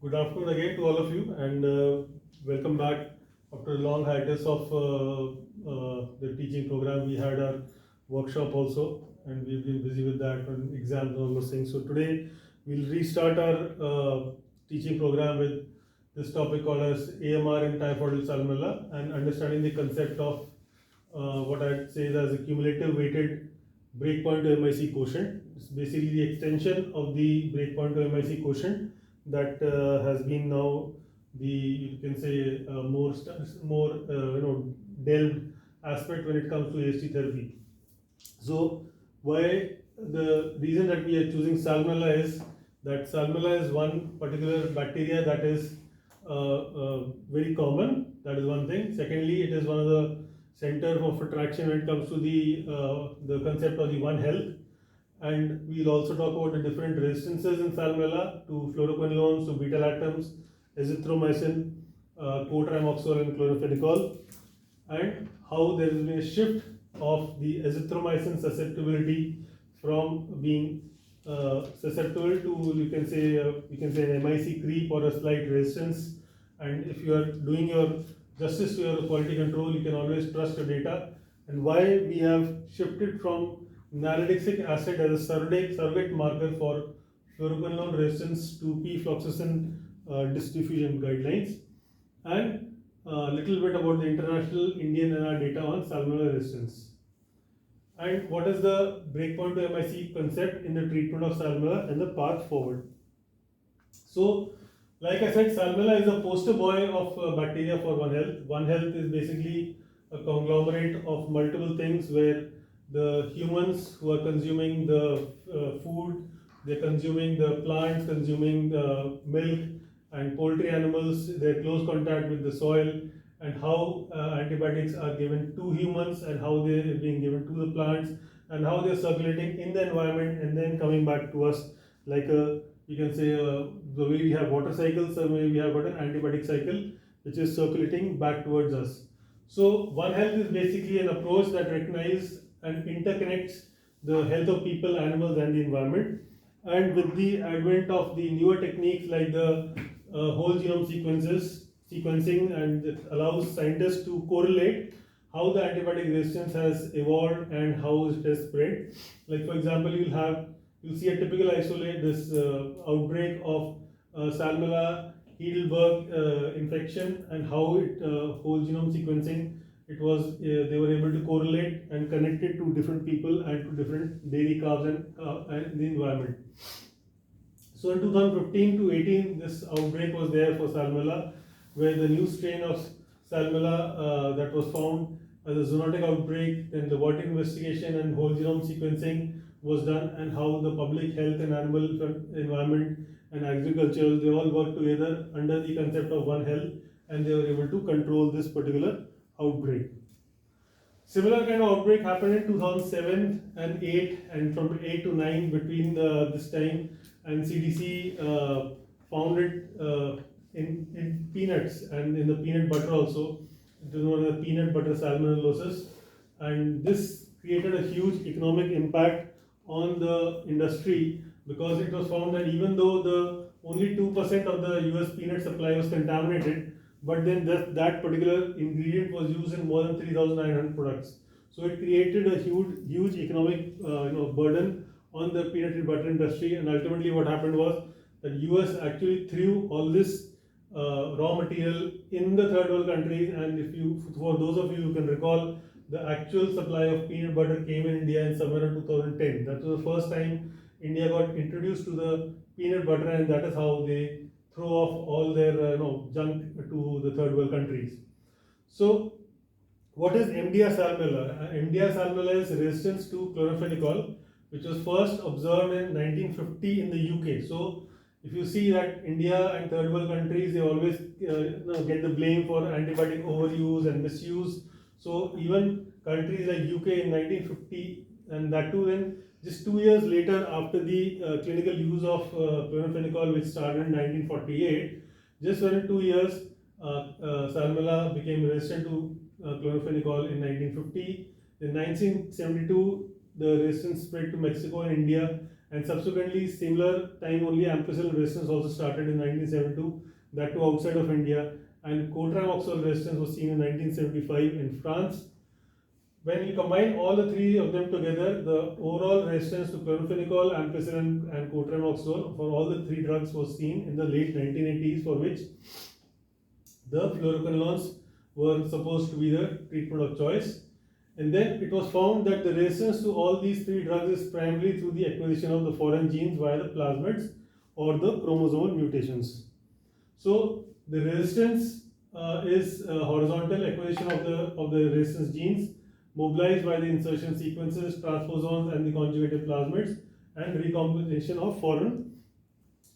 Good afternoon again to all of you, and welcome back after a long hiatus of the teaching program. We had our workshop also, and we've been busy with that and exams and all those things. So today we'll restart our teaching program with this topic called as AMR in typhoid salmonella and understanding the concept of what I'd say is as a cumulative weighted breakpoint to MIC quotient. It's basically the extension of the breakpoint to MIC quotient that has been now the, you can say, more delved aspect when it comes to AST therapy. So why the reason that we are choosing Salmonella is that Salmonella is one particular bacteria that is very common. That is one thing. Secondly, it is one of the center of attraction when it comes to the concept of the One Health. And we'll also talk about the different resistances in Salmonella to fluoroquinolones, to beta-lactams, azithromycin, cotrimazole, and chloramphenicol, and how there has been a shift of the azithromycin susceptibility from being susceptible to you can say an MIC creep or a slight resistance. And if you are doing your justice to your quality control, you can always trust your data. And why we have shifted from nalidixic acid as a surrogate marker for fluoroquinolone resistance to p-floxacin diffusion guidelines, and a little bit about the international Indian and our data on salmonella resistance. And what is the breakpoint to MIC concept in the treatment of salmonella and the path forward? So, like I said, salmonella is a poster boy of bacteria for One Health. One Health is basically a conglomerate of multiple things where the humans who are consuming the food, they're consuming the plants, consuming the milk, and poultry animals, their close contact with the soil, and how antibiotics are given to humans and how they are being given to the plants and how they're circulating in the environment and then coming back to us like a, you can say, the way we have water cycles, the way we have got an antibiotic cycle which is circulating back towards us. So One Health is basically an approach that recognizes and interconnects the health of people, animals, and the environment. And with the advent of the newer techniques like the whole genome sequencing, and it allows scientists to correlate how the antibiotic resistance has evolved and how it has spread. Like for example, you'll see a typical isolate this outbreak of Salmonella Heidelberg infection, and how it whole genome sequencing, it was they were able to correlate and connect it to different people and to different dairy calves and the environment. So in 2015 to 18, this outbreak was there for Salmonella, where the new strain of Salmonella that was found as a zoonotic outbreak, then the water investigation and whole genome sequencing was done, and how the public health and animal environment and agriculture, they all worked together under the concept of One Health, and they were able to control this particular outbreak. Similar kind of outbreak happened in 2007 and 8, and from 8 to 9 between this time, and CDC found it in peanuts and in the peanut butter also. It is known as peanut butter salmonellosis, and this created a huge economic impact on the industry, because it was found that even though the only 2% of the US peanut supply was contaminated, but then that particular ingredient was used in more than 3,900 products. So it created a huge economic burden on the peanut butter industry, and ultimately what happened was that US actually threw all this raw material in the third world countries. And if you, for those of you who can recall, the actual supply of peanut butter came in India in somewhere in 2010. That was the first time India got introduced to the peanut butter, and that is how they throw off all their junk to the third world countries. So what is MDR salmonella? MDR salmonella is resistance to chloramphenicol, which was first observed in 1950 in the UK. So if you see that India and third world countries, they always get the blame for antibiotic overuse and misuse. So even countries like UK in 1950, and that too then just 2 years later after the clinical use of chloramphenicol, which started in 1948, just within 2 years, Salmonella became resistant to chloramphenicol in 1950. In 1972, the resistance spread to Mexico and India, and subsequently similar time only ampicillin resistance also started in 1972, that too outside of India, and cotrimoxazole resistance was seen in 1975 in France. When you combine all the three of them together, the overall resistance to chloramphenicol, ampicillin, and cotrimoxazole for all the three drugs was seen in the late 1980s, for which the fluoroquinolones were supposed to be the treatment of choice. And then it was found that the resistance to all these three drugs is primarily through the acquisition of the foreign genes via the plasmids or the chromosomal mutations. So the resistance is horizontal acquisition of the resistance genes mobilized by the insertion sequences, transposons, and the conjugated plasmids, and recombination of foreign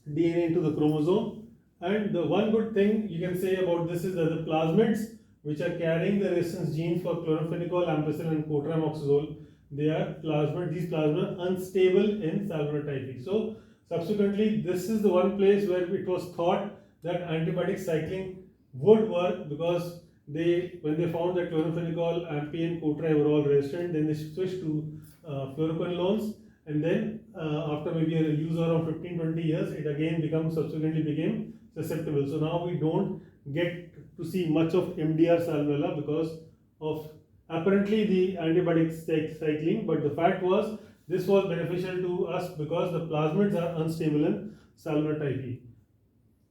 DNA into the chromosome. And the one good thing you can say about this is that the plasmids which are carrying the resistance genes for chloramphenicol, ampicillin, and cotrimoxazole, these plasmids are unstable in Salmonella typhi. So subsequently, this is the one place where it was thought that antibiotic cycling would work, because when they found that chloramphenicol, ampi, and cotri were all resistant, then they switched to fluoroquinolones, and then after maybe a use around 15-20 years, it subsequently became susceptible. So now we don't get to see much of MDR salmonella because of apparently the antibiotic cycling, but the fact was this was beneficial to us because the plasmids are unstable in Salmonella typhi.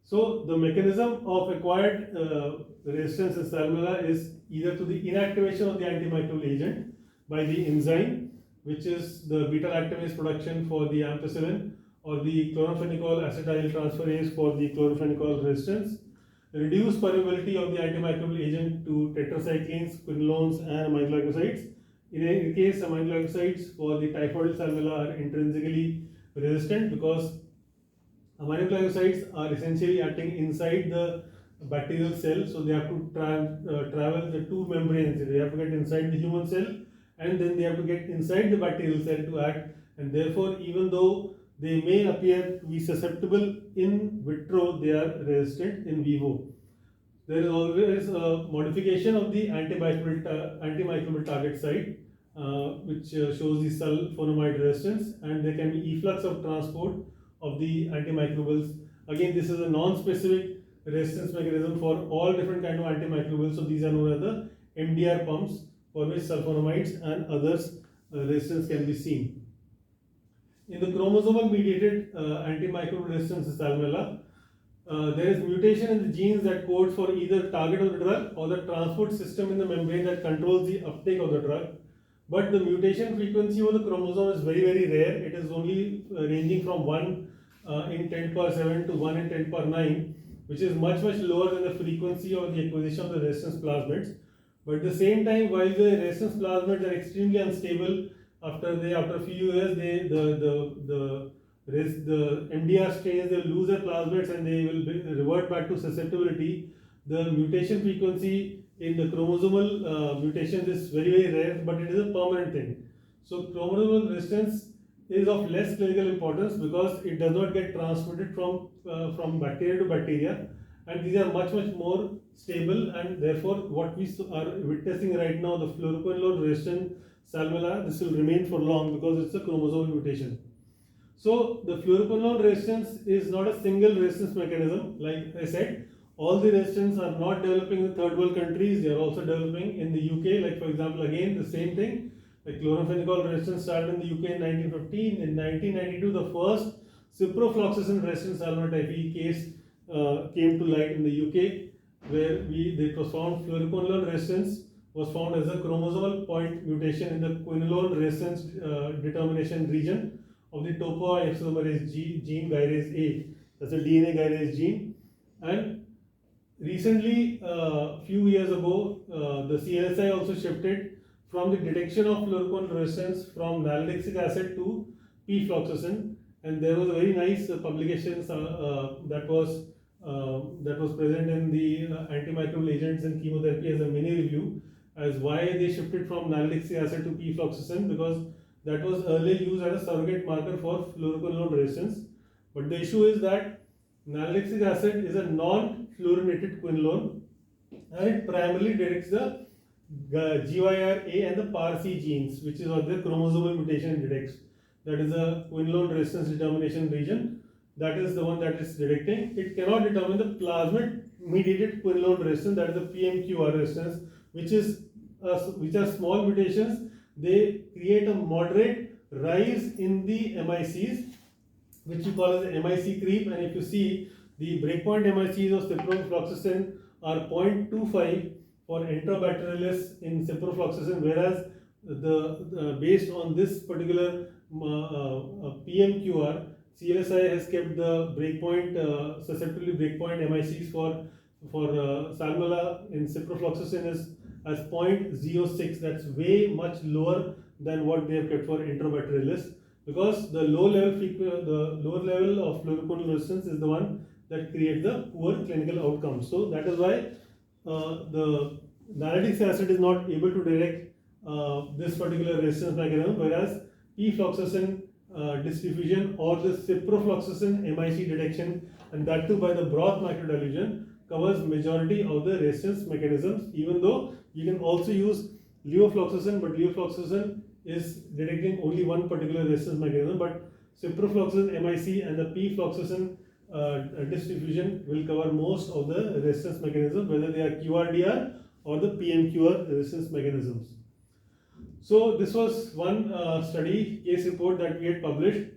So the mechanism of acquired resistance in Salmonella is either through the inactivation of the antimicrobial agent by the enzyme, which is the beta-lactamase production for the ampicillin, or the chloramphenicol acetyltransferase for the chloramphenicol resistance, reduced permeability of the antimicrobial agent to tetracyclines, quinolones, and aminoglycosides. In any case, aminoglycosides for the typhoid salmonella are intrinsically resistant because aminoglycosides are essentially acting inside the bacterial cell, so they have to travel the two membranes. They have to get inside the human cell, and then they have to get inside the bacterial cell to act, and therefore even though they may appear to be susceptible in vitro, they are resistant in vivo. There is always a modification of the antimicrobial target site, which shows the sulfonamide resistance, and there can be efflux of transport of the antimicrobials. Again, this is a non-specific resistance mechanism for all different kind of antimicrobials. So these are known as the MDR pumps, for which sulfonamides and others resistance can be seen. In the chromosomal mediated antimicrobial resistance to Salmonella, there is mutation in the genes that codes for either target of the drug or the transport system in the membrane that controls the uptake of the drug. But the mutation frequency of the chromosome is very, very rare. It is only ranging from 1 in 10 power 7 to 1 in 10 power 9, which is much, much lower than the frequency of the acquisition of the resistance plasmids. But at the same time, while the resistance plasmids are extremely unstable, after a few years, the MDR strains, they will lose their plasmids and they will revert back to susceptibility. The mutation frequency in the chromosomal mutations is very, very rare, but it is a permanent thing. So chromosomal resistance is of less clinical importance because it does not get transmitted from bacteria to bacteria, and these are much, much more stable, and therefore what we are witnessing right now, the fluoroquinolone resistant Salmonella, this will remain for long because it's a chromosomal mutation. So the fluoroquinolone resistance is not a single resistance mechanism. Like I said, all the resistance are not developing in third world countries, they are also developing in the UK. Like for example, again the same thing, the chloramphenicol resistance started in the UK in 1915. In 1992, the first ciprofloxacin resistant Salmonella typhi case came to light in the UK, where it was found fluoroquinolone resistance was found as a chromosomal point mutation in the quinolone resistance determination region of the topoisomerase gene gyrase A. That's a DNA gyrase gene. And recently, few years ago, the CLSI also shifted from the detection of fluoroquinolone resistance from nalidixic acid to p-floxacin, and there was a very nice publication that was present in the antimicrobial agents and chemotherapy as a mini review, as why they shifted from nalidixic acid to p-floxacin, because that was earlier used as a surrogate marker for fluoroquinolone resistance. But the issue is that nalidixic acid is a non-fluorinated quinolone, and it primarily detects the GYRA and the PARC genes, which is what the chromosomal mutation it detects. that is a quinolone resistance determination region. That is the one that is detecting. It cannot determine the plasmid mediated quinolone resistance, that is the PMQR resistance, which are small mutations. They create a moderate rise in the MICs, which we call as the MIC creep. And if you see, the breakpoint MICs of ciprofloxacin are 0.25 for intrabacterialis in ciprofloxacin, whereas based on this particular PMQR, CLSI has kept the breakpoint susceptibility breakpoint MICs for Salmonella in ciprofloxacin as 0.06. That's way much lower than what they have kept for intrabacterialis, because the lower level of fluoroquinolone resistance is the one that creates the poor clinical outcomes. So that is why the naltrexone acid is not able to direct this particular resistance mechanism, whereas p-floxacin diffusion or the ciprofloxacin MIC detection, and that too by the broth microdilution, covers majority of the resistance mechanisms, even though you can also use levofloxacin, but levofloxacin is detecting only one particular resistance mechanism, but ciprofloxacin MIC and the p-floxacin diffusion will cover most of the resistance mechanisms, whether they are QRDR or the PMQR resistance mechanisms. So this was one study case report that we had published,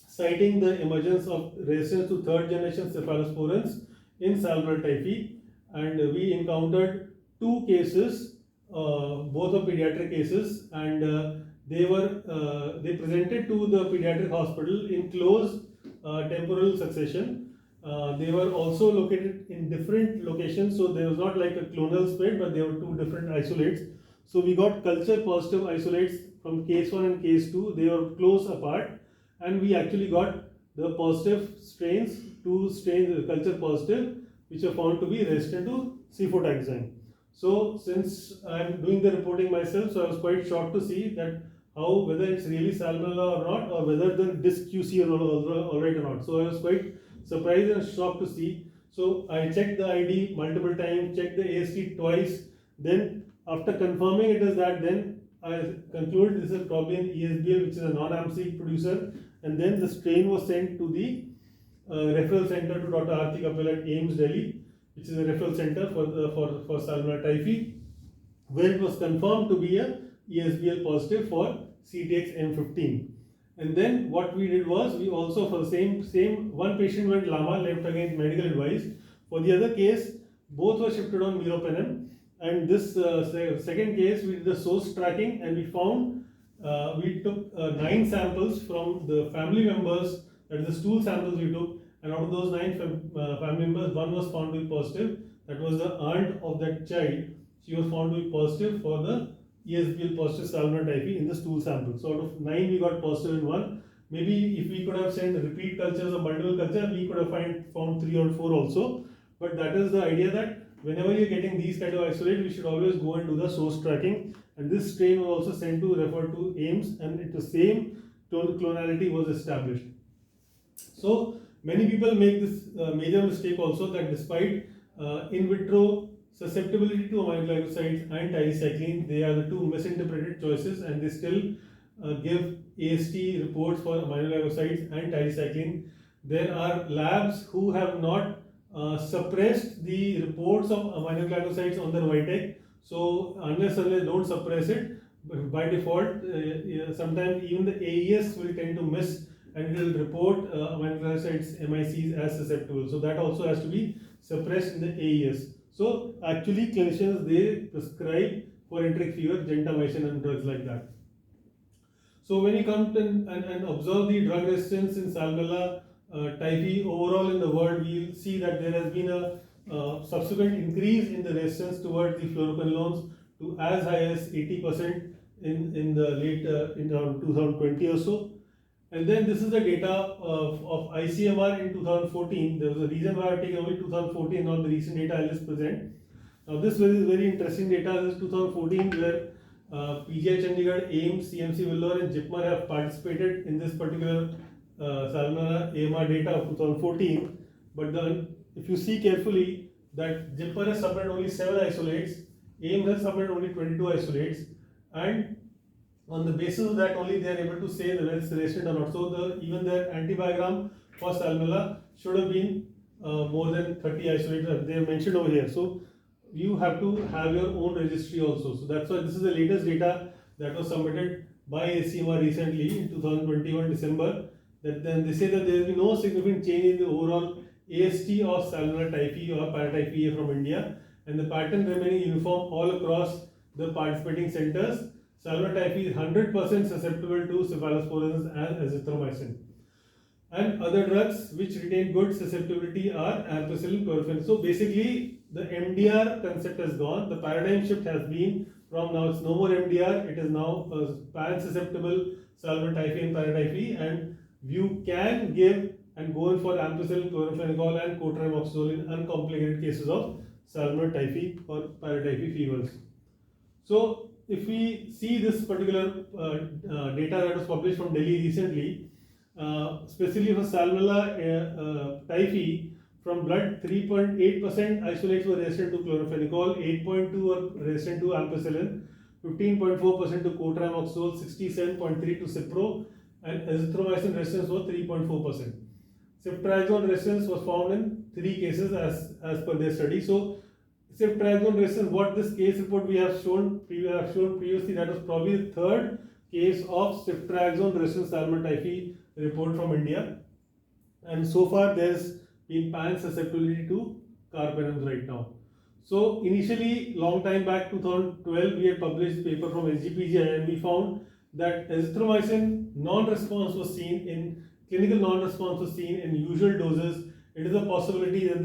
citing the emergence of resistance to third generation cephalosporins in Salmonella typhi, and we encountered two cases, both are pediatric cases, and they presented to the pediatric hospital in close temporal succession. They were also located in different locations, so there was not like a clonal spread, but they were two different isolates. So we got culture positive isolates from case 1 and case 2. They were close apart, and we actually got the positive strains, two strains culture positive, which are found to be resistant to cefotaxime. So since I am doing the reporting myself, so I was quite shocked to see that whether it's really Salmonella or not, or whether the disc QC are all right or not. So I was quite surprised and shocked to see. So I checked the ID multiple times, checked the AST twice, then after confirming it is that, then I concluded this is probably an ESBL, which is a non-AMC producer, and then the strain was sent to the referral center to Dr. Aarti Kapil at AIIMS Delhi, which is a referral center for Salmonella typhi, where it was confirmed to be a ESBL positive for CTX M15. And then what we did was, we also, for the same one patient went LAMA, left against medical advice. For the other case, both were shifted on meropenem. And this second case, we did the source tracking, and we found we took 9 samples from the family members, that is the stool samples we took, and out of those 9 family members, one was found to be positive. That was the aunt of that child. She was found to be positive for the ESBL positive Salmonella typhi in the stool sample. So out of 9, we got positive in 1. Maybe if we could have sent repeat cultures or multiple culture, we could have found 3 or 4 also. But that is the idea, that whenever you're getting these kind of isolate, we should always go and do the source tracking. And this strain was also sent to refer to AIIMS, and the same clonality was established. So many people make this major mistake also, that despite in vitro susceptibility to aminoglycosides and tirecycline, they are the two misinterpreted choices, and they still give AST reports for aminoglycosides and tirecycline. There are labs who have not suppressed the reports of aminoglycosides on their Vitek. So unless they don't suppress it, by default, sometimes even the AES will tend to miss, and it will report aminoglycosides MICs as susceptible. So that also has to be suppressed in the AES. So actually, clinicians, they prescribe for enteric fever gentamicin and drugs like that. So when you come to and observe the drug resistance in Salmonella typhi overall in the world, we will see that there has been a subsequent increase in the resistance towards the fluoroquinolones to as high as 80% in the late in around 2020 or so. And then this is the data of ICMR in 2014. There was a reason why I've taken only 2014, not the recent data I'll just present. Now this is very interesting data. This is 2014, where PGI Chandigarh, AIIMS, CMC Vellore and JIPMER have participated in this particular Salmonella AMR data of 2014. But if you see carefully, that JIPMER has submitted only 7 isolates, AIIMS has submitted only 22 isolates, and On the basis of that only they are able to say whether it's resistant or not. So even their antibiogram for Salmonella should have been more than 30 isolates. They are mentioned over here. So you have to have your own registry also. So that's why this is the latest data that was submitted by ACMR recently in 2021 December. That then they say that there will be no significant change in the overall AST of Salmonella typhi or paratyphi A from India, and the pattern remaining uniform all across the participating centers. Salmonella typhi is 100% susceptible to cephalosporins and azithromycin. And other drugs which retain good susceptibility are ampicillin, chloroquine. So basically, the MDR concept has gone. The paradigm shift has been from now it's no more MDR. It is now pan-susceptible Salmonella typhi and paratyphi, and you can give and go in for ampicillin, chloramphenicol, and cotrimoxazole in uncomplicated cases of Salmonella typhi or paratyphi fevers. So if we see this particular data that was published from Delhi recently, specifically for Salmonella typhi, from blood 3.8% isolates were resistant to chloramphenicol, 8.2 were resistant to ampicillin, 15.4% to cotrimoxazole, 67.3 to cipro, and azithromycin resistance was 3.4%. Ceftriaxone resistance was found in 3 cases as per their study. So ceftriaxone resistance, what this case report we have shown previously, that was probably the third case of ceftriaxone resistant Salmonella typhi report from India, and so far there's been pan susceptibility to carbapenems right now. So initially, long time back, 2012, we had published a paper from SGPGI, and we found that azithromycin non-response was seen in clinical non-response was seen in usual doses. It is a possibility that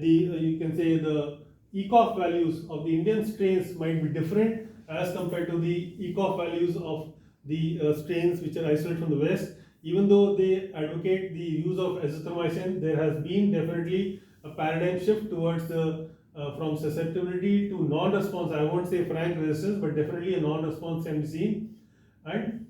the you can say the ECOF values of the Indian strains might be different as compared to the ECOF values of the strains which are isolated from the West. Even though they advocate the use of azithromycin, there has been definitely a paradigm shift towards the from susceptibility to non-response. I won't say frank resistance, but definitely a non-response can be seen. And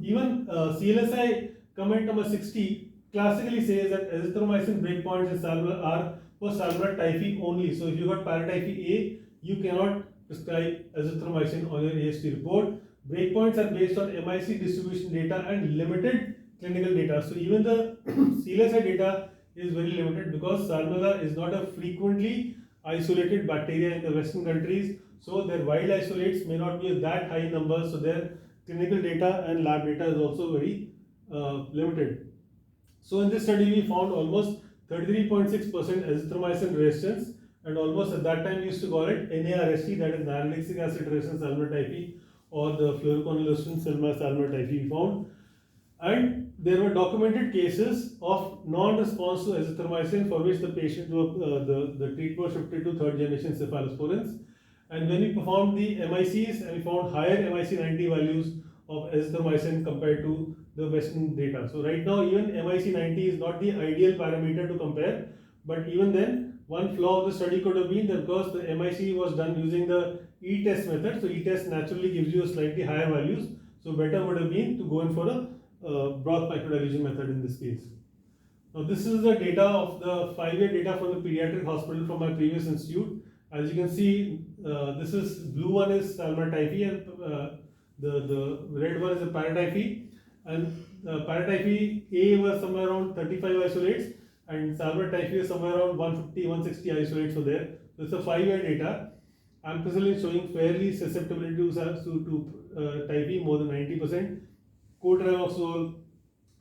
even CLSI comment number 60 classically says that azithromycin breakpoints in Salmonella are for Salmonella typhi only. So if you got paratyphi A, you cannot prescribe azithromycin on your AST report. Breakpoints are based on MIC distribution data and limited clinical data. So even the CLSI data is very limited because Salmonella is not a frequently isolated bacteria in the Western countries. So their wild isolates may not be that high in numbers. So their clinical data and lab data is also very limited. So in this study, we found almost 33.6% azithromycin resistance, and almost at that time we used to call it NARST, that is narolixic acid resistant Salmonella typhi, or the fluoroconolescent Salmonella typhi we found. And there were documented cases of non-response to azithromycin for which the patient the treatment was shifted to third generation cephalosporins. And when we performed the MICs, and we found higher MIC 90 values of azithromycin compared to the Western data. So right now, even MIC 90 is not the ideal parameter to compare, but even then, one flaw of the study could have been that because the MIC was done using the E-test method, so E-test naturally gives you slightly higher values. So better would have been to go in for a broth microdilution method in this case. Now this is the data of the 5-year data from the pediatric hospital from my previous institute. As you can see, this is blue one is Salmonella typhi, and the red one is the paratyphi. And paratyphi A was somewhere around 35 isolates, and Salmonella typhi was somewhere around 150-160 isolates were there. So it's a 5-year data. Ampicillin showing fairly susceptibility to typhi more than 90%. Cotrimoxazole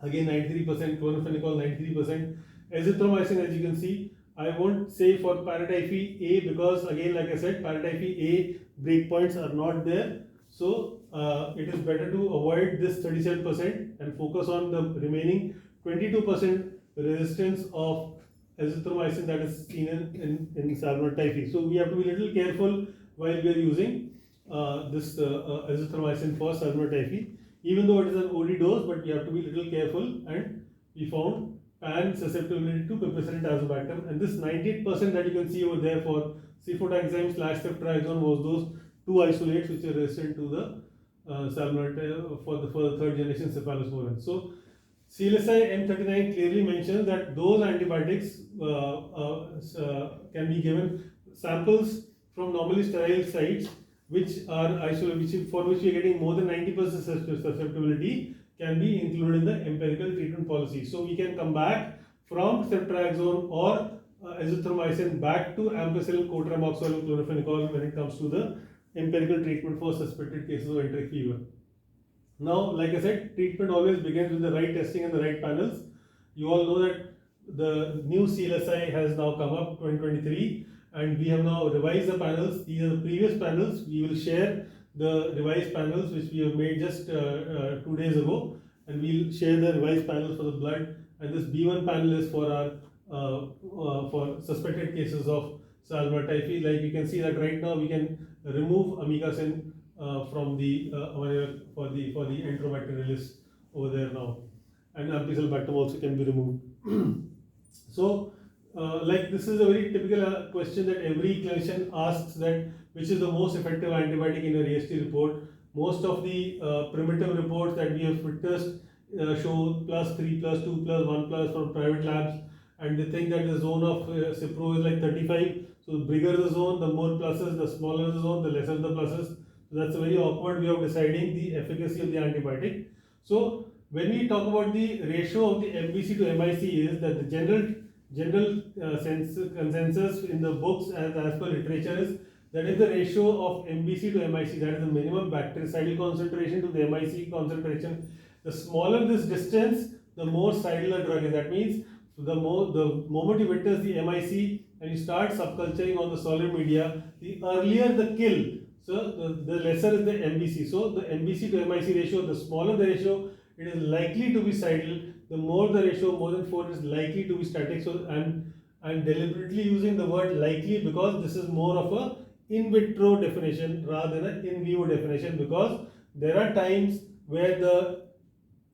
again 93%, chloromphenicol 93%. Azithromycin, as you can see, I won't say for paratyphi A because again, like I said, paratyphi A breakpoints are not there. So it is better to avoid this 37% and focus on the remaining 22% resistance of azithromycin that is seen in Salmonella typhi. So we have to be a little careful while we are using this azithromycin for Salmonella typhi. Even though it is an OD dose, but we have to be a little careful, and we found pan susceptibility to piperacillin tazobactam, and this 98% that you can see over there for cefotaxime / ceftriaxone was those 2 isolates which are resistant to the Salmonella for the third generation cephalosporins. So CLSI M39 clearly mentions that those antibiotics can be given samples from normally sterile sites for which we are getting more than 90% susceptibility can be included in the empirical treatment policy. So we can come back from ceftriaxone or azithromycin back to ampicillin, cotrimoxazole, and chlorphenicol when it comes to the empirical treatment for suspected cases of enteric fever. Now, like I said, treatment always begins with the right testing and the right panels. You all know that the new CLSI has now come up 2023, and we have now revised the panels. These are the previous panels. We will share the revised panels which we have made just 2 days ago, and we'll share the revised panels for the blood. And this B1 panel is for our for suspected cases of Salmonella typhi. Like you can see that right now we can remove amikacin from the for the enterobacterialis over there now, and ampicillobacter also can be removed. So, like this is a very typical question that every clinician asks, that which is the most effective antibiotic in your EST report. Most of the primitive reports that we have witnessed show +3, +2, +1 from private labs, and they think that the zone of Cipro is like 35. So the bigger the zone, the more pluses; the smaller the zone, the lesser the pluses. So that's a very awkward way of deciding the efficacy of the antibiotic. So when we talk about the ratio of the MBC to MIC, is that the general consensus in the books as per literature is that if the ratio of MBC to MIC, that is the minimum bactericidal concentration to the MIC concentration, the smaller this distance, the more cidal the drug is. That means the moment you witness the MIC and you start subculturing on the solid media, the earlier the kill, so the lesser is the MBC. So the MBC to MIC ratio, the smaller the ratio, it is likely to be cidal. The more the ratio, more than 4, is likely to be static. So I'm deliberately using the word likely because this is more of a in vitro definition rather than an in vivo definition, because there are times where the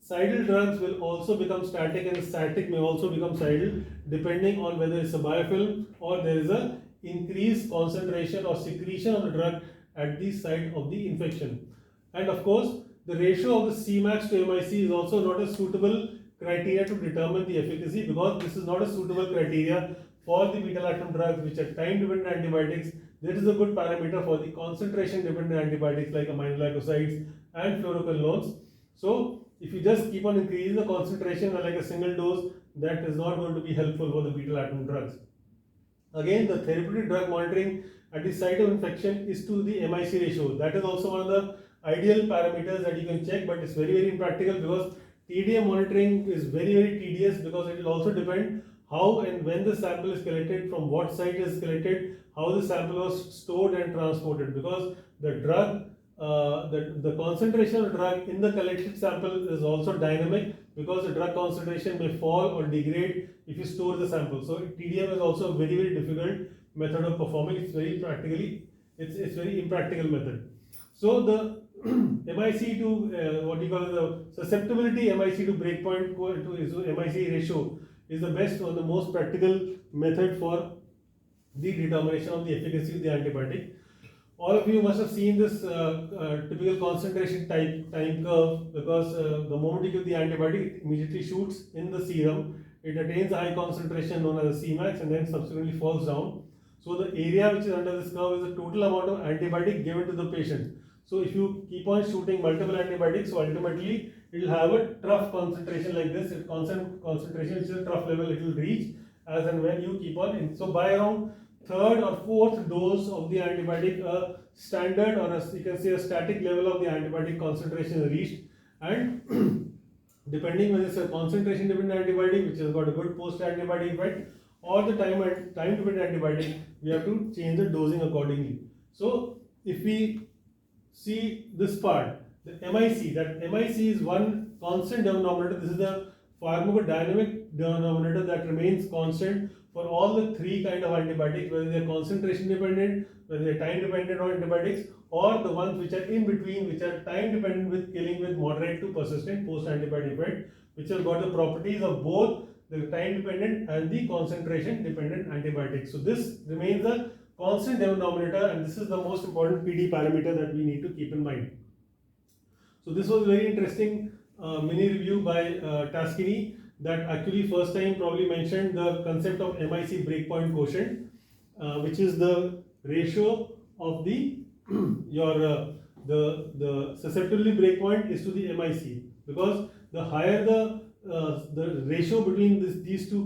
cidal drugs will also become static and static may also become cidal, depending on whether it's a biofilm or there is a increased concentration or secretion of the drug at the site of the infection. And of course, the ratio of the Cmax to MIC is also not a suitable criteria to determine the efficacy, because this is not a suitable criteria for the beta-lactam drugs which are time-dependent antibiotics. There is a good parameter for the concentration-dependent antibiotics like aminoglycosides and fluoroquinolones. So if you just keep on increasing the concentration like a single dose, that is not going to be helpful for the beta-lactam drugs. Again, the therapeutic drug monitoring at the site of infection is to the MIC ratio. That is also one of the ideal parameters that you can check, but it's very impractical because TDM monitoring is very tedious, because it will also depend how and when the sample is collected, from what site is collected, how the sample was stored and transported, because the drug the concentration of the drug in the collected sample is also dynamic, because the drug concentration may fall or degrade if you store the sample. So TDM is also a very difficult method of performing. It's very very impractical method. So the MIC to what you call the susceptibility MIC to breakpoint to MIC ratio is the best or the most practical method for the determination of the efficacy of the antibiotic. All of you must have seen this typical concentration time curve, because the moment you give the antibiotic, it immediately shoots in the serum. It attains a high concentration known as the Cmax and then subsequently falls down. So the area which is under this curve is the total amount of antibiotic given to the patient. So if you keep on shooting multiple antibiotics, so ultimately it will have a trough concentration like this. If concentration which is a trough level, it will reach as and when you keep on. So by around third or fourth dose of the antibiotic, a standard or you can say a static level of the antibiotic concentration is reached, and depending whether it's a concentration dependent antibiotic which has got a good post antibiotic effect, or the time dependent antibiotic, we have to change the dosing accordingly. So if we see this part, the MIC, that MIC is one constant denominator. This is the pharmacodynamic denominator that remains constant for all the three kind of antibiotics, whether they are concentration dependent, whether they are time dependent on antibiotics, or the ones which are in between, which are time dependent with killing with moderate to persistent post antibiotic effect, which have got the properties of both the time dependent and the concentration dependent antibiotics. So this remains a constant denominator, and this is the most important PD parameter that we need to keep in mind. So this was a very interesting mini review by Taskini, that actually first time probably mentioned the concept of MIC breakpoint quotient, which is the ratio of the the susceptibility breakpoint is to the MIC, because the higher the ratio between these two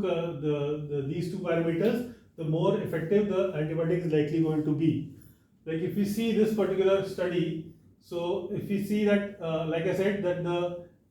these two parameters, the more effective the antibiotic is likely going to be. Like if we see this particular study, so if we see that, like I said, that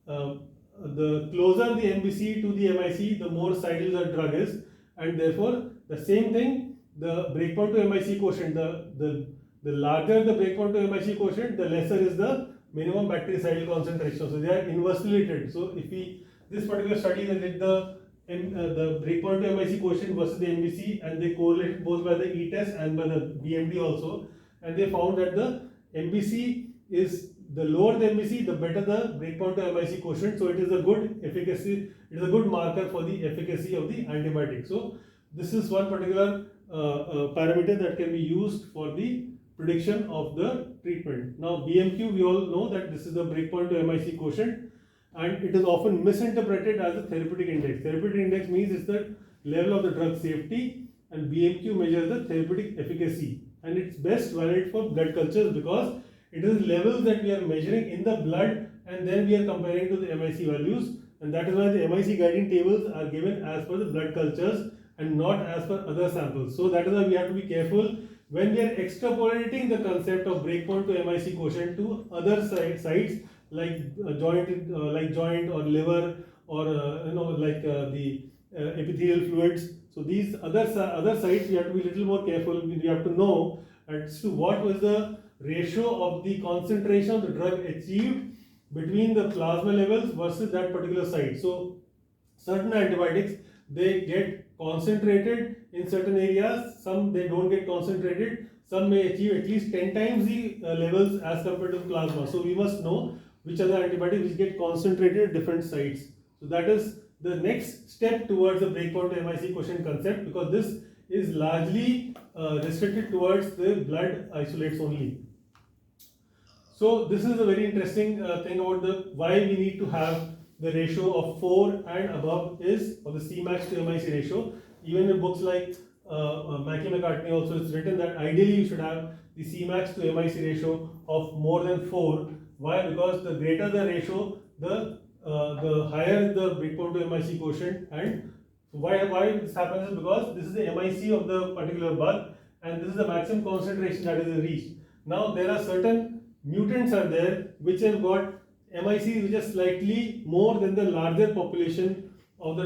the closer the MBC to the MIC, the more cidal the drug is, and therefore the same thing, the breakpoint to MIC quotient, the larger the breakpoint to MIC quotient, the lesser is the minimum bactericidal concentration. So they are inversely related. So if we, this particular study, they did the breakpoint to MIC quotient versus the MBC, and they correlated both by the E-test and by the BMD also, and they found that the MBC is, the lower the MBC, the better the breakpoint to MIC quotient. So it is a good efficacy, it is a good marker for the efficacy of the antibiotic. So this is one particular parameter that can be used for the prediction of the treatment. Now BMQ, we all know that this is the breakpoint to MIC quotient, and it is often misinterpreted as a therapeutic index. Therapeutic index means it's the level of the drug safety, and BMQ measures the therapeutic efficacy, and it's best valid for blood cultures because it is levels that we are measuring in the blood, and then we are comparing to the MIC values, and that is why the MIC guiding tables are given as per the blood cultures and not as per other samples. So that is why we have to be careful when we are extrapolating the concept of breakpoint to MIC quotient to other sites like joint or liver, or the epithelial fluids. So these other sites, we have to be a little more careful. We have to know as to what was the ratio of the concentration of the drug achieved between the plasma levels versus that particular site. So certain antibiotics, they get concentrated in certain areas, some they don't get concentrated, some may achieve at least 10 times the levels as compared to plasma. So we must know which are the antibiotics which get concentrated at different sites. So that is the next step towards the breakpoint to MIC quotient concept, because this is largely restricted towards the blood isolates only. So this is a very interesting thing about the why we need to have the ratio of 4 and above is, or the Cmax to MIC ratio. Even in books like McCartney also, it's written that ideally you should have the Cmax to MIC ratio of more than 4. Why? Because the greater the ratio, the higher the breakpoint to MIC quotient. And why this happens is because this is the MIC of the particular bug, and this is the maximum concentration that is reached. Now there are certain mutants are there which have got MIC which is slightly more than the larger population of the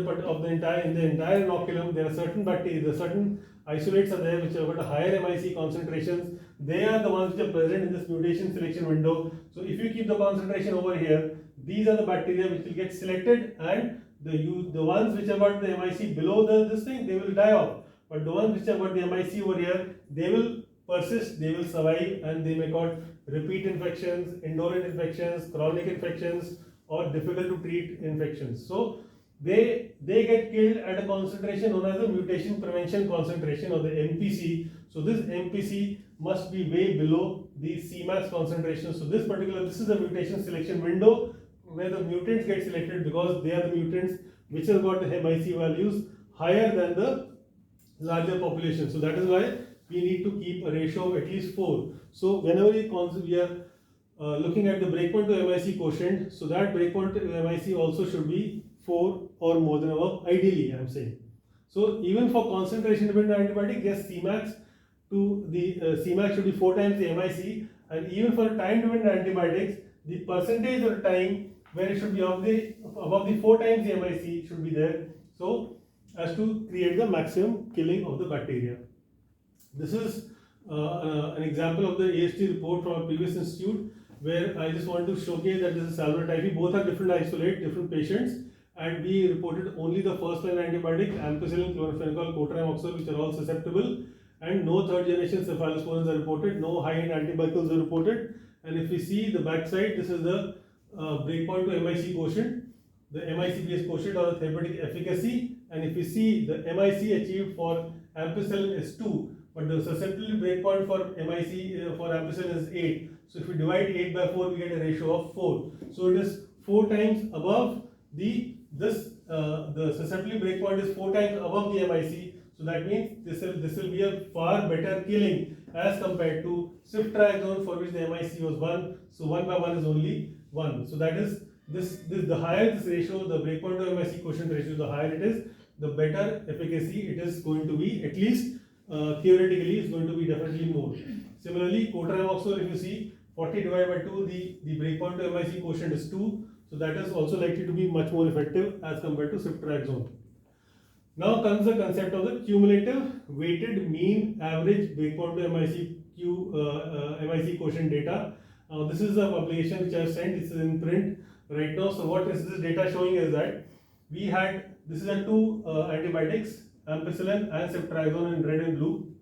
entire inoculum. There are certain bacteria, there are certain isolates are there which have got a higher MIC concentrations. They are the ones which are present in this mutation selection window. So if you keep the concentration over here, these are the bacteria which will get selected, and the ones which have got the MIC below this thing, they will die off. But the ones which have got the MIC over here, they will persist, they will survive, and they may cause repeat infections, indolent infections, chronic infections, or difficult to treat infections. So they get killed at a concentration known as the mutation prevention concentration, or the MPC. So this MPC must be way below the Cmax concentration. So this is the mutation selection window where the mutants get selected, because they are the mutants which have got the MIC values higher than the larger population. So that is why we need to keep a ratio of at least 4. So whenever we are looking at the breakpoint to MIC quotient, so that breakpoint to MIC also should be 4 or more than above, ideally I am saying. So even for concentration dependent antibiotic, yes, Cmax should be 4 times the MIC, and even for time dependent antibiotics, the percentage of the time where it should be above the 4 times the MIC should be there, so as to create the maximum killing of the bacteria. This is an example of the AST report from a previous institute, where I just want to showcase that this is Salmonella typhi. Both are different isolate, different patients, and we reported only the first line antibiotic, ampicillin, chloramphenicol, cotrimoxazole, which are all susceptible, and no third generation cephalosporins are reported, no high-end antivirals are reported. And if we see the back side, this is the breakpoint to MIC quotient, the MIC-based quotient, or the therapeutic efficacy. And if we see the MIC achieved for ampicillin is 2, but the susceptibility breakpoint for MIC for ampicillin is 8. So if we divide 8 by 4, we get a ratio of 4. So it is 4 times above the susceptibility breakpoint is 4 times above the MIC. So that means this will be a far better killing as compared to ceftriaxone, for which the MIC was 1. So 1 by 1 is only 1. So that is this the higher this ratio, the breakpoint to MIC quotient ratio, the higher it is, the better efficacy it is going to be. At least theoretically, it's going to be definitely more. Similarly, cotrimoxazole, if you see 40 divided by 2, the breakpoint to MIC quotient is 2. So that is also likely to be much more effective as compared to ceftriaxone. Now comes the concept of the cumulative weighted mean average breakpoint to MIC quotient data. This is a publication which I have sent. This is in print right now. So what is this data showing is that we had, this is a two antibiotics, ampicillin and ceftriaxone in red and blue.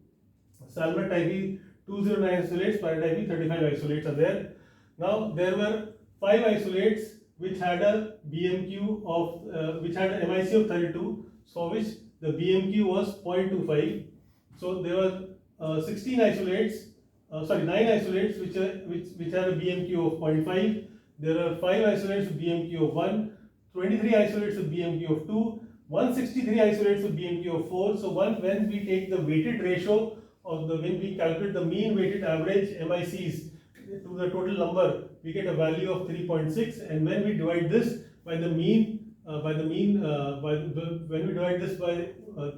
Salmonella type 209 isolates, paratype 35 isolates are there. Now there were 5 isolates which had a BMQ of which had an MIC of 32, for which the BMQ was 0.25. So there were 16 isolates, 9 isolates which had a BMQ of 0.5. There are 5 isolates with BMQ of 1, 23 isolates with BMQ of 2, 163 isolates with BMQ of 4. So when we take the weighted ratio of when we calculate the mean weighted average MICs to the total number, we get a value of 3.6, and when we divide this by the mean, when we divide this by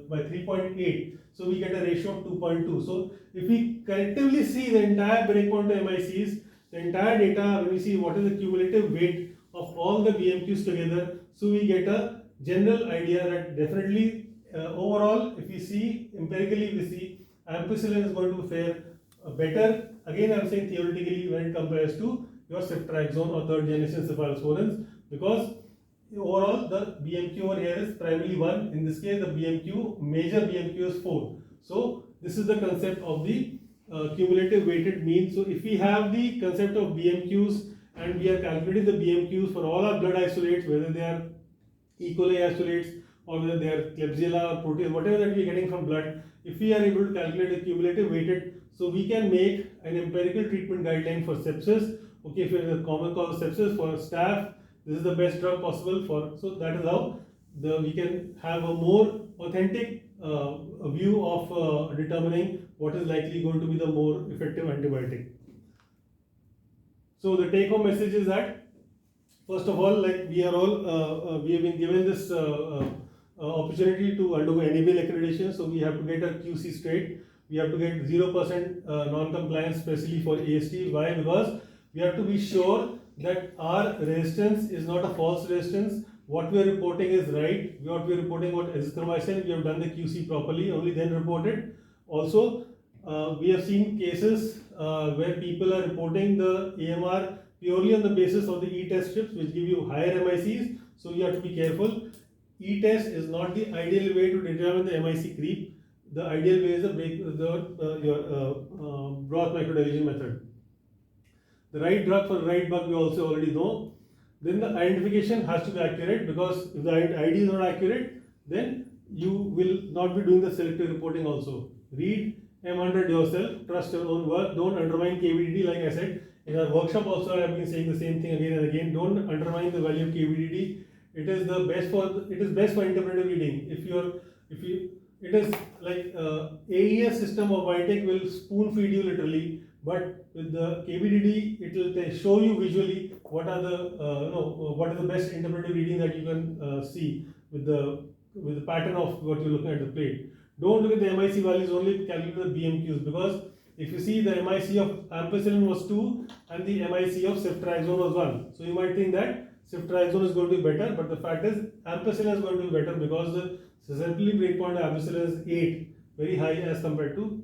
3.8, so we get a ratio of 2.2. So if we collectively see the entire breakpoint to MICs, the entire data, when we see what is the cumulative weight of all the BMQs together, so we get a general idea that definitely overall, if we see empirically, we see ampicillin is going to fare better. Again, I am saying theoretically when it compares to your ceftriaxone or third generation cephalosporins, because overall the BMQ over here is primarily 1. In this case, the BMQ, major BMQ is 4. So this is the concept of the cumulative weighted mean. So if we have the concept of BMQs and we are calculating the BMQs for all our blood isolates, whether they are E. coli isolates or whether they are Klebsiella or protein, whatever that we are getting from blood, if we are able to calculate the cumulative weighted, so we can make an empirical treatment guideline for sepsis. Okay, if it is a common cause of sepsis for staph, this is the best drug possible for. So that is how we can have a more authentic view of determining what is likely going to be the more effective antibiotic. So the take-home message is that, first of all, like we are all, we have been given this opportunity to undergo NABL accreditation, so we have to get a QC straight. We have to get 0% non-compliance, especially for AST. Why? Because we have to be sure that our resistance is not a false resistance. What we are reporting is right. What we are reporting about azithromycin, we have done the QC properly, only then report it. Also, we have seen cases where people are reporting the AMR purely on the basis of the E-test strips, which give you higher MICs. So you have to be careful. E-test is not the ideal way to determine the MIC creep. The ideal way is your broth microdilution method. The right drug for the right bug we also already know. Then the identification has to be accurate, because if the ID is not accurate, then you will not be doing the selective reporting also. Read M100 yourself, trust your own work, don't undermine KVDD. Like I said, in our workshop also I have been saying the same thing again and again. Don't undermine the value of KVDD. It is best for interpretive reading. It is like AES system of Vitek will spoon feed you literally, but with the KVDD it will show you visually what are what is the best interpretive reading that you can see with the pattern of what you're looking at the plate. Don't look at the MIC values only, calculate the BMQs, because if you see the MIC of ampicillin was 2 and the MIC of ceftriaxone was 1, so you might think that ceftriaxone is going to be better, but the fact is ampicillin is going to be better because the susceptibility breakpoint of ampicillin is 8, very high as compared to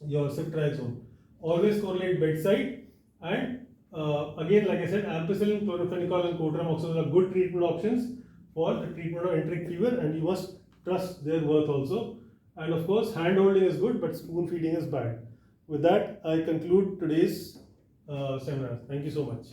your ceftriaxone. Always correlate bedside, and again, like I said, ampicillin, chlorphenicol and cotrimoxazole are good treatment options for the treatment of enteric fever, and you must trust their worth also. And of course, hand holding is good, but spoon feeding is bad. With that, I conclude today's seminar. Thank you so much.